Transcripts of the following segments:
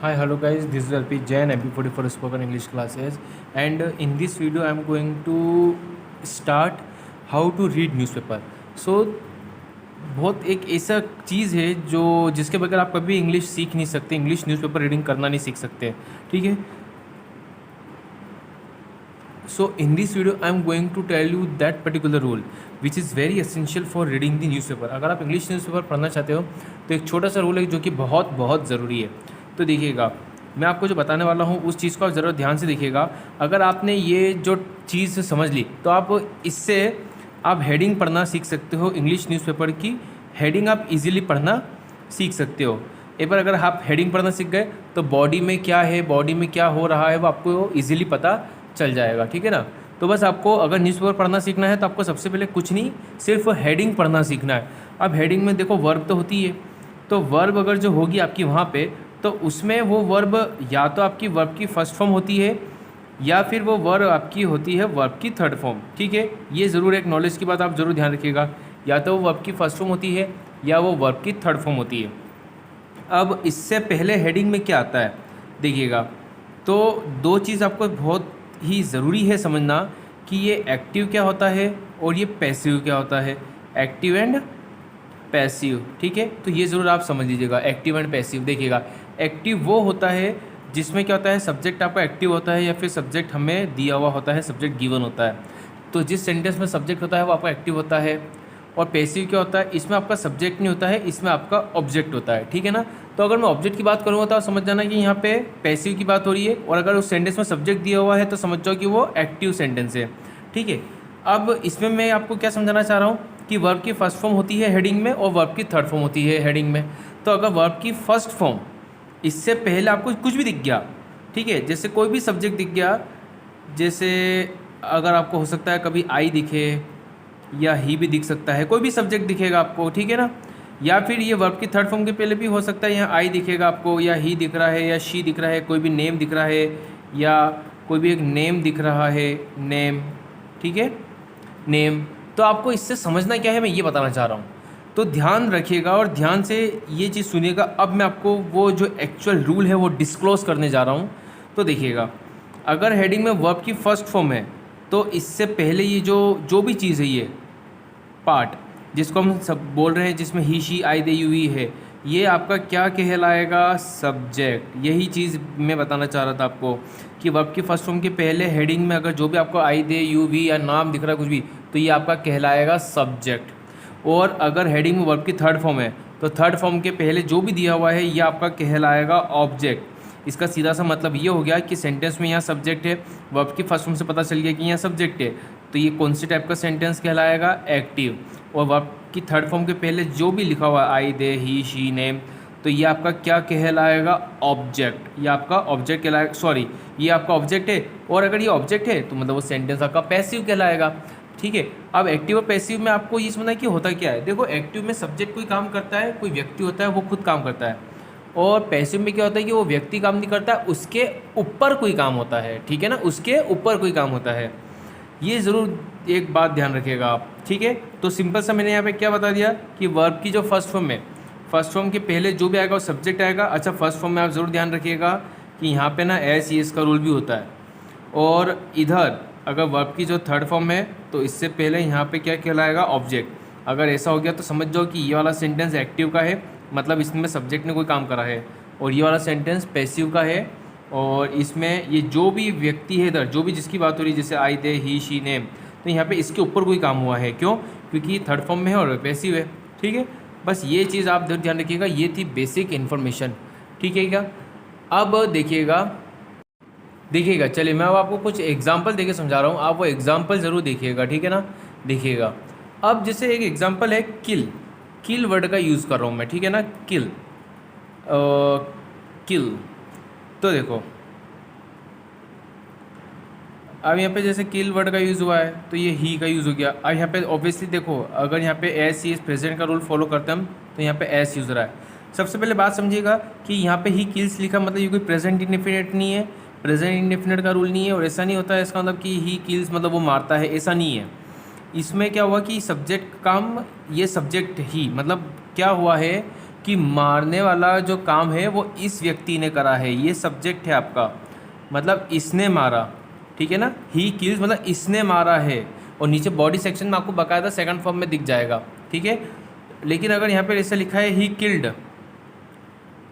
Hi, hello guys, this is LP Jain, MP40 for spoken English classes, and in this video I am going to start how to read newspaper. So बहुत एक ऐसा चीज़ है जो जिसके बगैर आप कभी इंग्लिश सीख नहीं सकते, इंग्लिश न्यूज़पेपर रीडिंग करना नहीं सीख सकते, ठीक है। So in this video I am going to tell you that particular rule which is very essential for reading the newspaper. अगर आप इंग्लिश न्यूज़पेपर पढ़ना चाहते हो तो एक छोटा सा रूल है जो कि बहुत बहुत ज़रूरी है। तो देखिएगा, मैं आपको जो बताने वाला हूँ उस चीज़ को आप ज़रूर ध्यान से देखिएगा। अगर आपने ये जो चीज़ समझ ली तो आप इससे आप हेडिंग पढ़ना सीख सकते हो। इंग्लिश न्यूज़पेपर की हेडिंग आप इजीली पढ़ना सीख सकते हो। एक बार अगर आप हेडिंग पढ़ना सीख गए तो बॉडी में क्या है, बॉडी में क्या हो रहा है वो आपको इजीली पता चल जाएगा, ठीक है ना। तो बस आपको अगर न्यूज़पेपर पढ़ना सीखना है तो आपको सबसे पहले कुछ नहीं, सिर्फ हेडिंग पढ़ना सीखना है। अब हेडिंग में देखो वर्ब तो होती है, तो वर्ब अगर जो होगी आपकी वहाँ पे, तो उसमें वो वर्ब या तो आपकी वर्ब की फर्स्ट फॉर्म होती है या फिर वो वर्ब आपकी होती है वर्ब की थर्ड फॉर्म, ठीक है। ये ज़रूर एक नॉलेज की बात आप ज़रूर ध्यान रखिएगा, या तो वो वर्ब की फर्स्ट फॉर्म होती है या वो वर्ब की थर्ड फॉर्म होती है। अब इससे पहले हेडिंग में क्या आता है देखिएगा, तो दो चीज़ आपको बहुत ही ज़रूरी है समझना कि ये एक्टिव क्या होता है और ये पैसिव क्या होता है, एक्टिव एंड पैसिव, ठीक है। तो ये ज़रूर आप समझ लीजिएगा, एक्टिव एंड पैसिव। देखिएगा, एक्टिव वो होता है जिसमें क्या होता है, सब्जेक्ट आपका एक्टिव होता है या फिर सब्जेक्ट हमें दिया हुआ होता है, सब्जेक्ट गिवन होता है। तो जिस सेंटेंस में सब्जेक्ट होता है वो आपका एक्टिव होता है। और पैसिव क्या होता है, इसमें आपका सब्जेक्ट नहीं होता है, इसमें आपका ऑब्जेक्ट होता है, ठीक है ना। तो अगर मैं ऑब्जेक्ट की बात करूँगा तो आप समझ जाना कि यहाँ पे पैसिव की बात हो रही है, और अगर उस सेंटेंस में सब्जेक्ट दिया हुआ है तो समझ जाओ कि वो एक्टिव सेंटेंस है, ठीक है। अब इसमें मैं आपको क्या समझाना चाह रहा हूँ कि वर्ब की फर्स्ट फॉर्म होती है हेडिंग में और वर्ब की थर्ड फॉर्म होती है हेडिंग में। तो अगर वर्ब की फर्स्ट फॉर्म इससे पहले आपको कुछ भी दिख गया, ठीक है, जैसे कोई भी सब्जेक्ट दिख गया, जैसे अगर आपको हो सकता है कभी आई दिखे या ही भी दिख सकता है, कोई भी सब्जेक्ट दिखेगा आपको, ठीक है ना। या फिर ये वर्ब की थर्ड फॉर्म के पहले भी हो सकता है, यहाँ आई दिखेगा आपको, या ही दिख रहा है, या शी दिख रहा है, कोई भी नेम दिख रहा है, या कोई भी एक नेम दिख रहा है, नेम, ठीक है, नेम। तो आपको इससे समझना क्या है मैं ये बताना चाह रहा हूँ, तो ध्यान रखिएगा और ध्यान से ये चीज़ सुनिएगा। अब मैं आपको वो जो एक्चुअल रूल है वो डिस्क्लोज करने जा रहा हूँ। तो देखिएगा, अगर हेडिंग में वर्ब की फर्स्ट फॉर्म है तो इससे पहले ये जो भी चीज़ है, ये पार्ट जिसको हम सब बोल रहे हैं, जिसमें he she I they you we है, ये आपका क्या कहलाएगा, सब्जेक्ट। यही चीज़ मैं बताना चाह रहा था आपको कि वर्ब की फर्स्ट फॉर्म के पहले हेडिंग में अगर जो भी आपको आई दे यू वी या नाम दिख रहा है कुछ भी, तो ये आपका कहलाएगा सब्जेक्ट। और अगर हेडिंग में वर्ब की थर्ड फॉर्म है तो थर्ड फॉर्म के पहले जो भी दिया हुआ है ये आपका कहलाएगा ऑब्जेक्ट। इसका सीधा सा मतलब ये हो गया कि सेंटेंस में यहाँ सब्जेक्ट है, वर्ब की फर्स्ट फॉर्म से पता चल गया कि यहाँ सब्जेक्ट है, तो ये कौन सी टाइप का सेंटेंस कहलाएगा, एक्टिव। और वर्ब की थर्ड फॉर्म के पहले जो भी लिखा हुआ है, आई दे ही शी नेम, तो ये आपका क्या कहलाएगा, ऑब्जेक्ट। ये आपका ऑब्जेक्ट कहलाएगा, सॉरी, ये आपका ऑब्जेक्ट है। और अगर ये ऑब्जेक्ट है तो मतलब वो सेंटेंस आपका पैसिव कहलाएगा, ठीक है। अब एक्टिव और पैसिव में आपको ये समझना है कि होता क्या है। देखो, एक्टिव में सब्जेक्ट कोई काम करता है, कोई व्यक्ति होता है वो खुद काम करता है, और पैसिव में क्या होता है कि वो व्यक्ति काम नहीं करता, उसके ऊपर कोई काम होता है, ठीक है ना, उसके ऊपर कोई काम होता है। ये ज़रूर एक बात ध्यान रखिएगा आप, ठीक है। तो सिंपल सा मैंने यहाँ पे क्या बता दिया कि वर्ब की जो फर्स्ट फॉर्म है, फर्स्ट फॉर्म के पहले जो भी आएगा वो सब्जेक्ट आएगा। अच्छा, फर्स्ट फॉर्म में आप ज़रूर ध्यान रखिएगा कि यहाँ पे ना एस यस का रूल भी होता है। और इधर अगर वर्ब की जो थर्ड फॉर्म है तो इससे पहले यहाँ पे क्या कहलाएगा, ऑब्जेक्ट। अगर ऐसा हो गया तो समझ जाओ कि ये वाला सेंटेंस एक्टिव का है, मतलब इसमें सब्जेक्ट ने कोई काम करा है, और ये वाला सेंटेंस पैसिव का है, और इसमें ये जो भी व्यक्ति है इधर, जो भी जिसकी बात हो रही है, जैसे आई दे ही शी नेम, तो यहाँ पे इसके ऊपर कोई काम हुआ है। क्यों? क्योंकि थर्ड फॉर्म में है और पैसिव है, ठीक है। बस ये चीज़ आप ध्यान रखिएगा, ये थी बेसिक इन्फॉर्मेशन, ठीक है क्या। अब देखिएगा, चलिए मैं अब आपको कुछ एग्जाम्पल देके समझा रहा हूँ, आप वो एग्जाम्पल ज़रूर देखिएगा, ठीक है ना। देखिएगा, अब जैसे एक एग्जाम्पल है किल, किल वर्ड का यूज़ कर रहा हूँ मैं, ठीक है ना, किल, किल। तो देखो, अब यहाँ पे जैसे किल वर्ड का यूज़ हुआ है तो ये ही का यूज़ हो गया। अब यहाँ पे ऑब्वियसली देखो, अगर यहाँ पे एस ही प्रेजेंट का रूल फॉलो करते हैं हम, तो यहाँ पे एस यूज़ रहा है। सबसे पहले बात समझिएगा कि यहाँ पे ही किल्स लिखा, मतलब ये कोई प्रेजेंट इंडेफिनिट नहीं है, प्रेजेंट इंडेफिनिट का रूल नहीं है, और ऐसा नहीं होता है इसका मतलब कि ही किल्स मतलब वो मारता है, ऐसा नहीं है। इसमें क्या हुआ कि सब्जेक्ट काम, ये सब्जेक्ट ही, मतलब क्या हुआ है कि मारने वाला जो काम है वो इस व्यक्ति ने करा है, ये सब्जेक्ट है आपका, मतलब इसने मारा, ठीक है ना। ही किल्स मतलब इसने मारा है, और नीचे बॉडी सेक्शन में आपको बाकायदा सेकंड फॉर्म में दिख जाएगा, ठीक है। लेकिन अगर यहाँ पे ऐसा लिखा है ही किल्ड,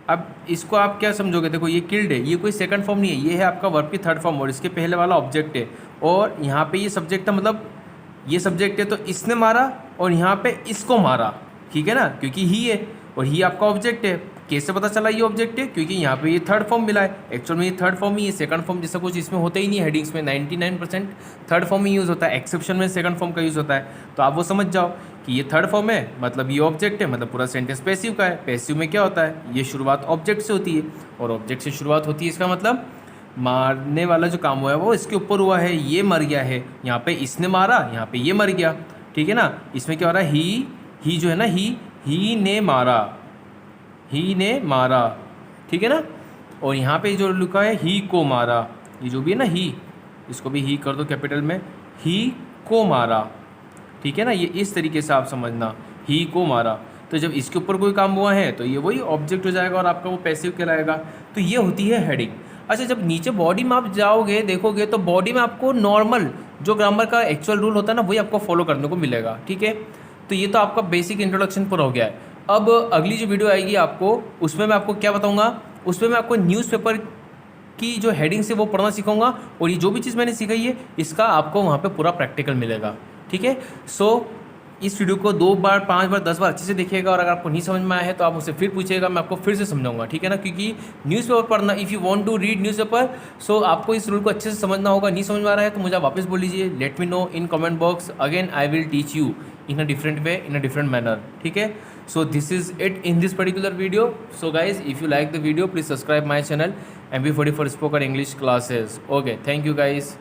अब इसको आप क्या समझोगे, देखो ये किल्ड है, ये कोई सेकंड फॉर्म नहीं है, ये है आपका वर्ब की थर्ड फॉर्म और इसके पहले वाला ऑब्जेक्ट है, और यहाँ पे ये सब्जेक्ट है, मतलब ये सब्जेक्ट है तो इसने मारा और यहाँ पे इसको मारा, ठीक है ना, क्योंकि ही है और ही आपका ऑब्जेक्ट है। कैसे पता चला ये ऑब्जेक्ट है, क्योंकि यहाँ पे ये थर्ड फॉर्म मिला है, एक्चुअल में ये थर्ड फॉर्म ही है, सेकंड फॉर्म जैसा कुछ इसमें होता ही नहीं है। हेडिंग्स में 99% थर्ड फॉर्म ही यूज़ होता है, एक्सेप्शन में सेकंड फॉर्म का यूज़ होता है। तो आप वो समझ जाओ कि ये थर्ड फॉर्म है, मतलब ये ऑब्जेक्ट है, मतलब पूरा सेंटेंस पैसिव का है। पैसिव में क्या होता है, ये शुरुआत ऑब्जेक्ट से होती है, और ऑब्जेक्ट से शुरुआत होती है, इसका मतलब मारने वाला जो काम हुआ है वो इसके ऊपर हुआ है, ये मर गया है। यहाँ पे इसने मारा, यहाँ पे ये मर गया, ठीक है ना। इसमें क्या हो रहा है, ही जो है ना, ही ने मारा, ही ने मारा, ठीक है ना। और यहाँ पे जो लिखा है ही को मारा, ये जो भी है ना ही, इसको भी ही कर दो कैपिटल में, ही को मारा, ठीक है ना। ये इस तरीके से आप समझना, ही को मारा। तो जब इसके ऊपर कोई काम हुआ है तो ये वही ऑब्जेक्ट हो जाएगा और आपका वो पैसिव कहलाएगा। तो ये होती है हेडिंग। अच्छा, जब नीचे बॉडी में आप जाओगे देखोगे तो बॉडी में आपको नॉर्मल जो ग्रामर का एक्चुअल रूल होता है ना, वही आपको फॉलो करने को मिलेगा, ठीक है। तो ये तो आपका बेसिक इंट्रोडक्शन पूरा हो गया है। अब अगली जो वीडियो आएगी आपको, उसमें मैं आपको क्या बताऊंगा, उसमें मैं आपको न्यूज़पेपर की जो हेडिंग्स है वो पढ़ना सिखाऊंगा, और ये जो भी चीज़ मैंने सिखाई है इसका आपको वहाँ पे पूरा प्रैक्टिकल मिलेगा, ठीक है। सो इस वीडियो को 2 बार 5 बार 10 बार अच्छे से देखिएगा, और अगर आपको नहीं समझ में आया है तो आप मुझसे फिर पूछिएगा, मैं आपको फिर से समझाऊंगा, ठीक है ना। क्योंकि न्यूज़पेपर पढ़ना, if you want to read newspaper, so आपको इस रूल को अच्छे से समझना होगा। नहीं समझ में आ रहा है तो मुझे वापस बोल लीजिए, let me know in comment box, again I will teach you in a different way, in a different manner, ठीक है। So this is it in this particular video. So guys, if you like the video, please subscribe my channel and be ready for spoken English classes. Okay, thank you guys.